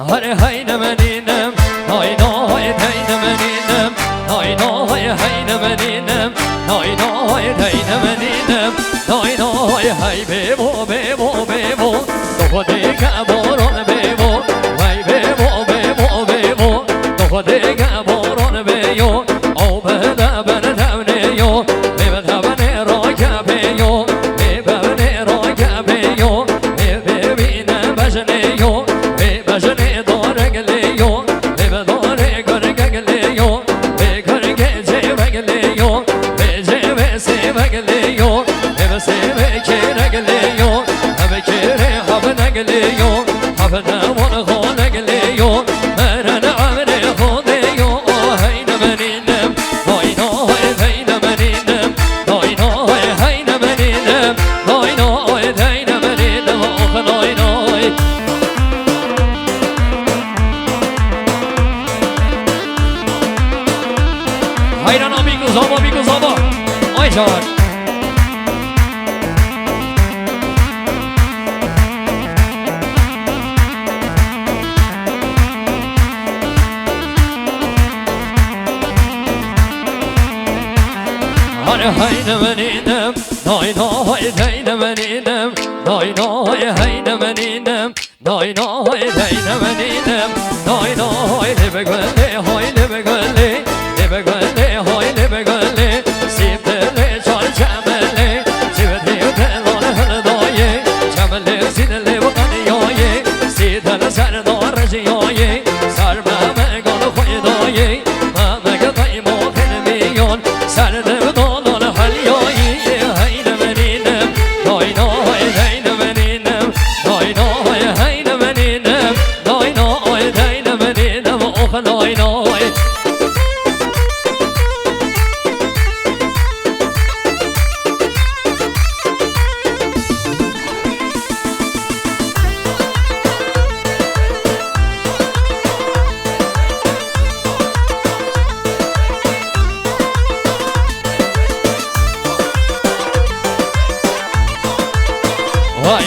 هر هین منینم نای نای هین منینم نای نای هین منینم نای نای هین منینم نای نای هی بیبو بیبو بیبو تو خودی که بارون بیبو وی بیبو بیبو بیبو تو خودی که بارون بیو او بده بده نیو بده را که بیو بده را که بیو ببینم بجنیو بجنی دارگلیو ببداره گرگلیو بگرگ جیبگلیو بجیب سیبگلیو بسیب کرگلیو بکره حب نگلیو حب نوان خونگلیو مرن عمر خودیو هین منینم نای نای هین منینم نای نای هین منینم نای نای هین منینم آخ نای نای hayran amigos ama ay can hayne meninem nay nay hayne meninem nay nay hayne meninem nay nay hayne meninem nay nay lebe gölle hay lebe gölle lebe gölle hay lebe gölle sibele çal çamele sibele telon hadaye çamele sidele vakaniye sidele sardar jiye sarma megal khoydaye ma megal mo khelmiyon sarde نای نای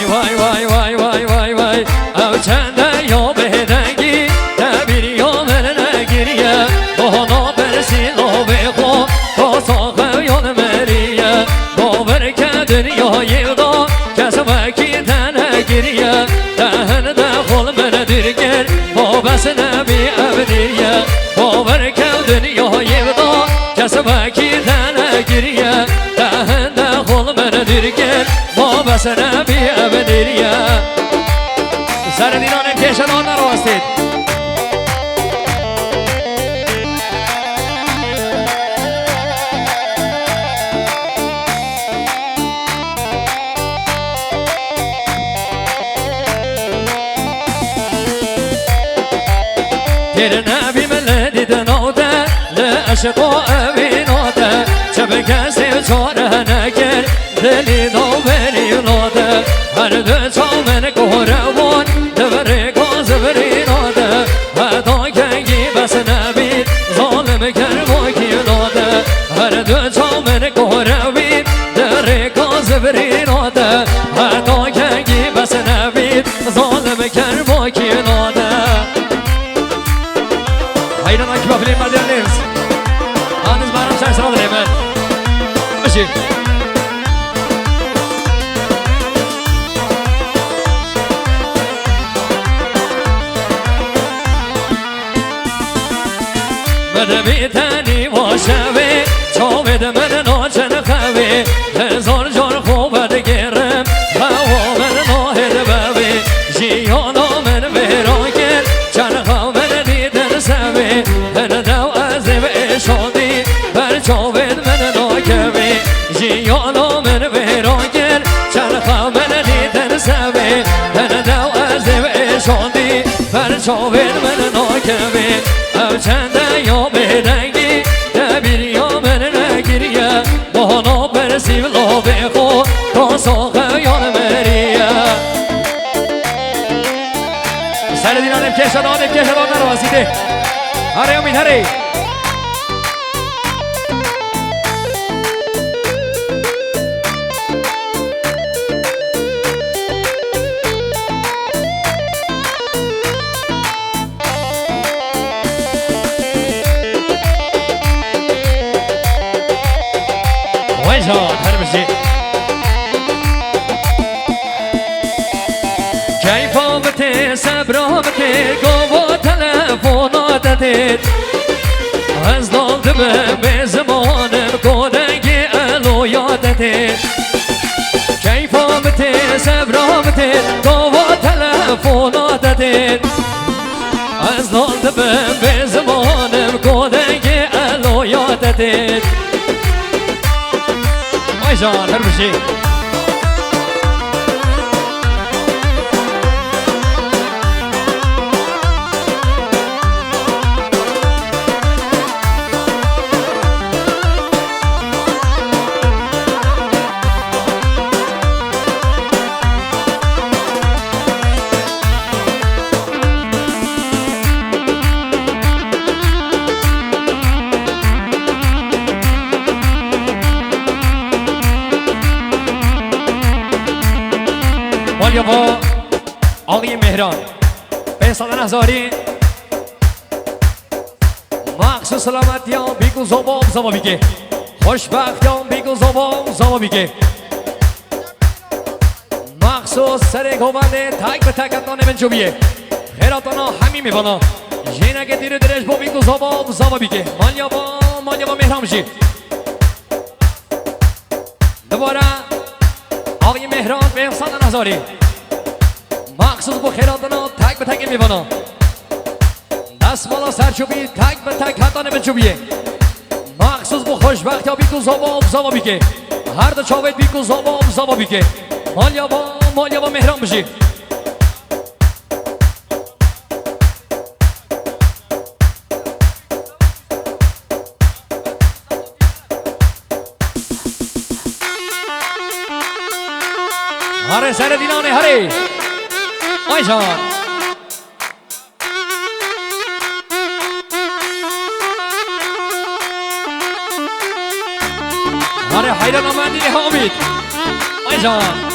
وای وای وای وای وای وای وای او چند یا بهدنگی نبیری یا من نگیریه بهانا برسی لابه خو تا ساقه یاد مریه باور که دنیای دا کسا وکی تنگیریه دهن دخل من درگر بابس نبی ابدیریه باور که دنیای دا کسا وکی تنگیریه دهن دخل من درگر بابس نبی ابدیریه سر دیران کشنان نراستید در نبی ملدی دناده لعشق و اویناده چه کسی چاره نکر دلی داوری لاده هر دو چامن کوروان دور گاز بریناده هدا کنگی بس نبی ظالم کر واکی لاده هر دو چامن کوروی در گاز بریناده هدا کنگی بس نبی ظالم کر واکی لاده hayran akıba film madalyanız anız baram sen sıra hemen başı مدبی تنی واشوی چاوید من ناچن خوی هزار جار خوبت گرم هوا من ناهد بوی جیانا من بیراکر چند خواه دیدن سوی من دو از شادی بر چاوید من ناکوی جیانا من بیراکر چند خواه دیدن سوی من دو از شادی بر چاوید من ناکوی او چند یا بدنگی نبیر یا من نگیریه بهانا برسی و لابه خو تا ساقه یان مریه سر دیرانم کشدان نرواسیده هره امید هره آی جان هر بشی کیفامته صبرامته گو تلفوناتت از داده به زمانم کودنگ الو یادت کیفامته صبرامته گو تلفوناتت از داده به زمانم کودنگ الو یادت آی جان هر بشی مالیا با آقای مهران فیصل نهزاری مخصوص سلامتی هم بیگو زباب زبا بیگه خوشبختی هم بیگو زباب زبا بیگه مخصوص سر گوانده تک به تک اتانه من چوبیه خیراتانا همی میبانا جینه دیره درش با بیگو زباب زبا بیگه مالیا با مهران بشی دوباره آقای مهران فیصل نهزاری مخصوص با خیراتانا تک به تک میبانا دست بالا سرچوبی تک به تک حتانه به چوبیه مخصوص با خوشبخت یا بیکو زباب زبا بیگه هر دو چاوید بیکو زباب زبا بیگه مالیا با مهران بشی هره سر دینانه هره آی جان هره حیران آمدی حامید آی جان